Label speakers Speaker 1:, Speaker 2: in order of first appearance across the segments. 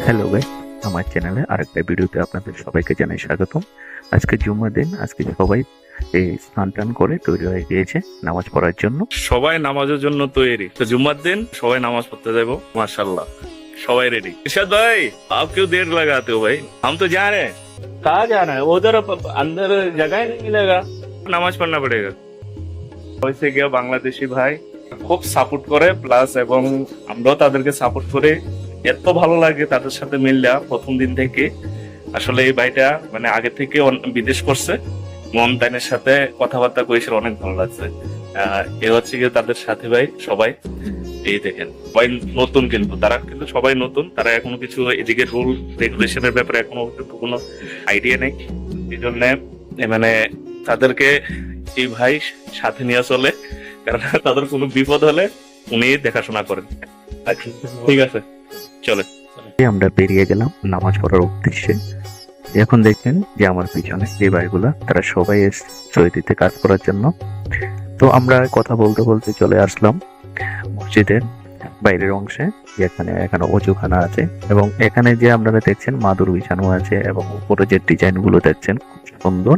Speaker 1: Hello guys, আমার চ্যানেলে আরেকটা ভিডিওতে আপনাদের সবাইকে জানাই স্বাগতম। আজকে জুম্মার দিন, আজকে সবাই এই স্নান টান করে তৈরি হয়ে গিয়েছে নামাজ পড়ার জন্য।
Speaker 2: সবাই নামাজের জন্য তৈরি। তো জুম্মার দিন সবাই নামাজ পড়তে যাবো। माशाल्लाह सवाई रेडी। इरशाद भाई आप क्यों देर लगाते हो भाई? हम तो जा रहे हैं। कहाँ जाना है? उधर अंदर जगह ही नहीं मिलेगा, নামাজ পড়না পড়েगा। হয়েছে গিয়া বাংলাদেশি ভাই খুব সাপোর্ট করে, প্লাস এবং আমরাও তাদেরকে সাপোর্ট করে। এত ভালো লাগে তাদের সাথে মিললা প্রথম দিন থেকে। আসলে এই ভাইটা মানে আগে থেকে বিদেশ করছে, মমতানের সাথে কথাবার্তা করেছিল, অনেক ভালো লাগছে। এ হচ্ছে গিয়ে তাদের সাথে ভাই সবাই। এই দেখেন সবাই নতুন, কিন্তু তারা কিন্তু সবাই নতুন, তারা এখনো কিছু এদিকে রুল রেগুলেশনের ব্যাপারে এখনো কোনো আইডিয়া নেই। এই জন্য মানে তাদেরকে এই ভাই সাথে নিয়ে চলে, কারণ তাদের কোনো বিপদ হলে উনি দেখাশোনা করেন। ঠিক আছে, চলে
Speaker 1: আমরা বেরিয়ে গেলাম নামাজ পড়ার উদ্দেশ্যে। এখন দেখছেন যে আমার পিছনে যে ভাইগুলা, তারা সবাই এসেছে সৌদিতে কাজ করার জন্য। তো আমরা কথা বলতে বলতে চলে আসলাম মসজিদের বাইরের অংশে, যেখানে এখানে অজুখানা আছে এবং এখানে যে আপনারা দেখছেন মাদুর বিছানো আছে এবং উপরে যে ডিজাইন গুলো দেখছেন খুব সুন্দর।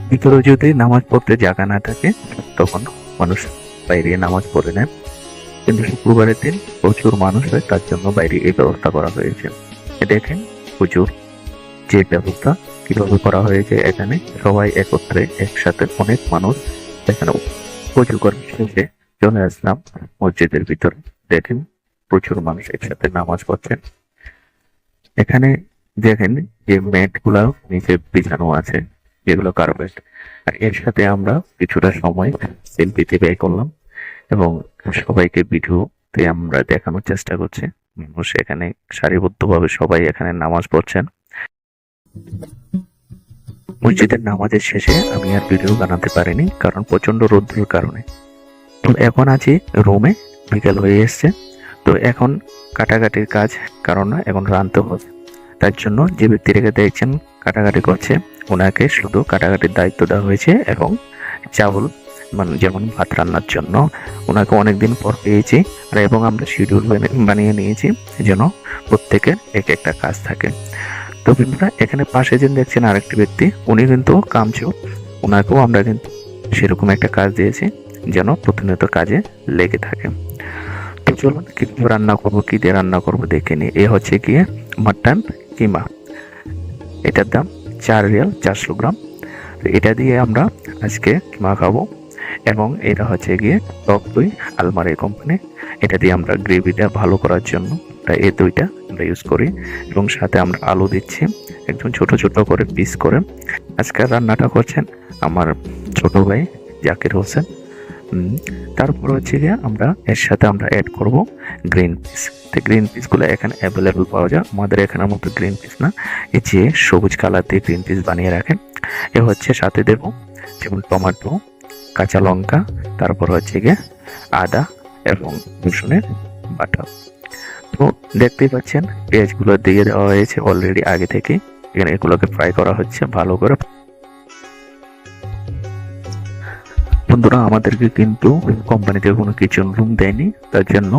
Speaker 1: ভিতরে যদি নামাজ পড়তে জায়গা না থাকে তখন মানুষ বাইরে নামাজ পড়ে নেন, কিন্তু শুক্রবারের দিন প্রচুর মানুষ হয়, তার জন্য বাইরে এই ব্যবস্থা করা হয়েছে। দেখেন প্রচুর যে ব্যবস্থা কিভাবে করা হয়েছে, এখানে সবাই একত্রে একসাথে অনেক মানুষ এখানে প্রচুর করে শেষে চলে আসলাম মসজিদের ভিতরে। দেখেন প্রচুর মানুষ একসাথে নামাজ পড়ছেন। এখানে দেখেন যে ম্যাট গুলা নিচে বিছানো আছে, যেগুলো কার্পেট। আর এর সাথে আমরা কিছুটা সময় সেলফিতে ব্যয় করলাম এবং সবাইকে ভিডিওতে আমরা দেখানোর চেষ্টা করছি। মানুষ এখানে সারিবদ্ধভাবে সবাই এখানে নামাজ পড়ছেন। মসজিদের নামাজের শেষে আমি আর ভিডিও বানাতে পারিনি, কারণ প্রচন্ড রোদ্রের কারণে। তো এখন আছি রুমে, বিকেল হয়ে এসছে। তো এখন কাটাকাটির কাজ, কারণ এখন রাঁধতে হবে, তার জন্য যে ব্যক্তি রেখে দেখছেন কাটাকাটি করছে, ওনাকে শুধু কাটাকাটির দায়িত্ব দেওয়া হয়েছে এবং চাউল মানে যেমন ভাত রান্নার জন্য ওনাকে অনেকদিন পর পেয়েছি। আর এবং আমরা শিডিউল বানিয়ে নিয়েছি যেন প্রত্যেকের এক একটা কাজ থাকে। তো বন্ধুরা, এখানে পাশে যে দেখছেন আরেকটি ব্যক্তি, উনি কিন্তু কামচোর, ওনাকেও আমরা কিন্তু সেরকম একটা কাজ দিয়েছি যেন প্রতিনিয়ত কাজে লেগে থাকে। তো চলুন কি রান্না করবো, কি দিয়ে রান্না করবো দেখে নিই। এ হচ্ছে গিয়ে মাটন কিমা, এটার দাম 4 রিয়াল 400 গ্রাম। এটা দিয়ে আমরা আজকে কিমা খাবো। এবং এটা হচ্ছে গিয়ে টক দই আলমারি কোম্পানি, এটা দিয়ে আমরা গ্রেভিটা ভালো করার জন্য এই দইটা আমরা ইউজ করি। এবং সাথে আমরা আলু দিচ্ছি একদম ছোট ছোট করে পিস করে। আজকের রান্নাটা করছেন আমার ছোট ভাই জাকির হোসেন। তারপর হচ্ছে গিয়ে আমরা এর সাথে আমরা অ্যাড করব গ্রিন পিস। তো গ্রিন পিসগুলো এখানে অ্যাভেলেবল পাওয়া যায়, আমাদের এখানের মতো গ্রিন পিস না, এই যে সবুজ কালার দিয়ে গ্রিন পিস বানিয়ে রাখেন। এ হচ্ছে সাথে দেব যেমন টমেটো, কাঁচা লঙ্কা, তারপর হচ্ছে গিয়ে আদা এবং রসুনের বাটা। তো দেখতেই পাচ্ছেন পেঁয়াজগুলো দিয়ে দেওয়া হয়েছে অলরেডি আগে থেকে। এখানে এগুলোকে ফ্রাই করা হচ্ছে ভালো করে। বন্ধুরা, আমাদেরকে কিন্তু কোম্পানিতে কোনো কিচেন রুম দেয়নি, তার জন্য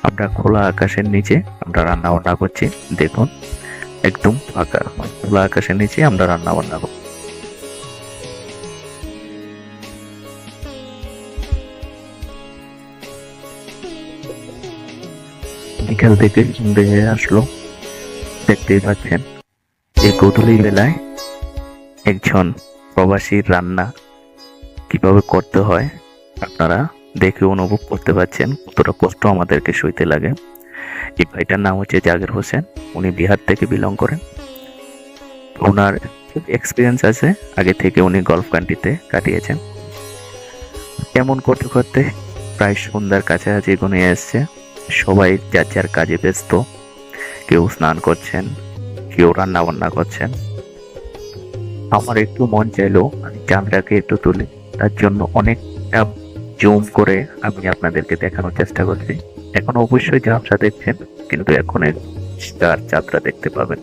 Speaker 1: আমরা খোলা আকাশের নিচে আমরা রান্না বান্না করছি। দেখুন একদম ফাঁকা খোলা আকাশের নিচে আমরা রান্না বান্না করছি। বিকাল থেকে সন্ধ্যে হয়ে আসলো, দেখতেই পাচ্ছেন এই গধূলি বেলায় একজন প্রবাসীর রান্না কিভাবে করতে হয় আপনারা দেখে অনুভব করতে পারছেন কতটা কষ্ট আমাদেরকে সইতে লাগে। এই ভাইটার নাম হচ্ছে জাকির হোসেন, উনি বিহার থেকে বিলং করেন। ওনার এক্সপিরিয়েন্স আছে, আগে থেকে উনি গলফ কান্ট্রিতে কাটিয়েছেন। এমন করতে করতে প্রায় সন্ধ্যার কাছাকাছি ঘনিয়ে এসছে। সবাই যার যার কাজে ব্যস্ত, কেউ স্নান করছেন, কেউ রান্না বান্না করছেন। আমার একটু মন চাইলো আমি ক্যামেরাকে একটু তুলি, তার জন্য অনেকটা জুম করে আমি আপনাদেরকে দেখানোর চেষ্টা করছি। এখন অবশ্যই ঝাপসা দেখছেন, কিন্তু এখন চাঁদটা দেখতে পাবেন,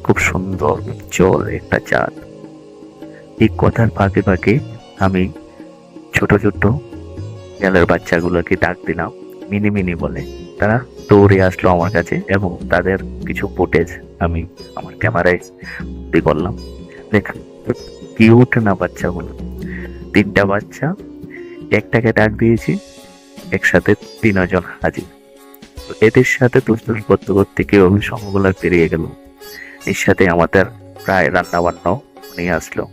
Speaker 1: খুব সুন্দর জল একটা চাঁদ। এই কথার ফাঁকে ফাঁকে আমি ছোট ছোট জলের বাচ্চাগুলোকে ডাক দিলাম মিনি মিনি বলে। তারা দৌড়ে আসলো আমার কাছে এবং তাদের কিছু ফুটেজ আমি আমার ক্যামেরায় বন্দি করলাম। দেখ কিউট না বাচ্চাগুলো, 3টা বাচ্চা, একটাকে ডাক দিয়েছি, একসাথে 3জন হাজির। তো এদের সাথে দুষ্টুমি করতে করতে কিভাবে সময়গুলো পেরিয়ে গেল, এর সাথে আমাদের প্রায় রান্না বান্নাও নিয়ে আসলো।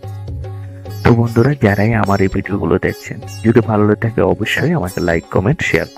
Speaker 1: তো বন্ধুরা, যারাই আমার এই ভিডিওগুলো দেখছেন, যদি ভালো লাগে থাকে অবশ্যই আমাকে লাইক, কমেন্ট, শেয়ার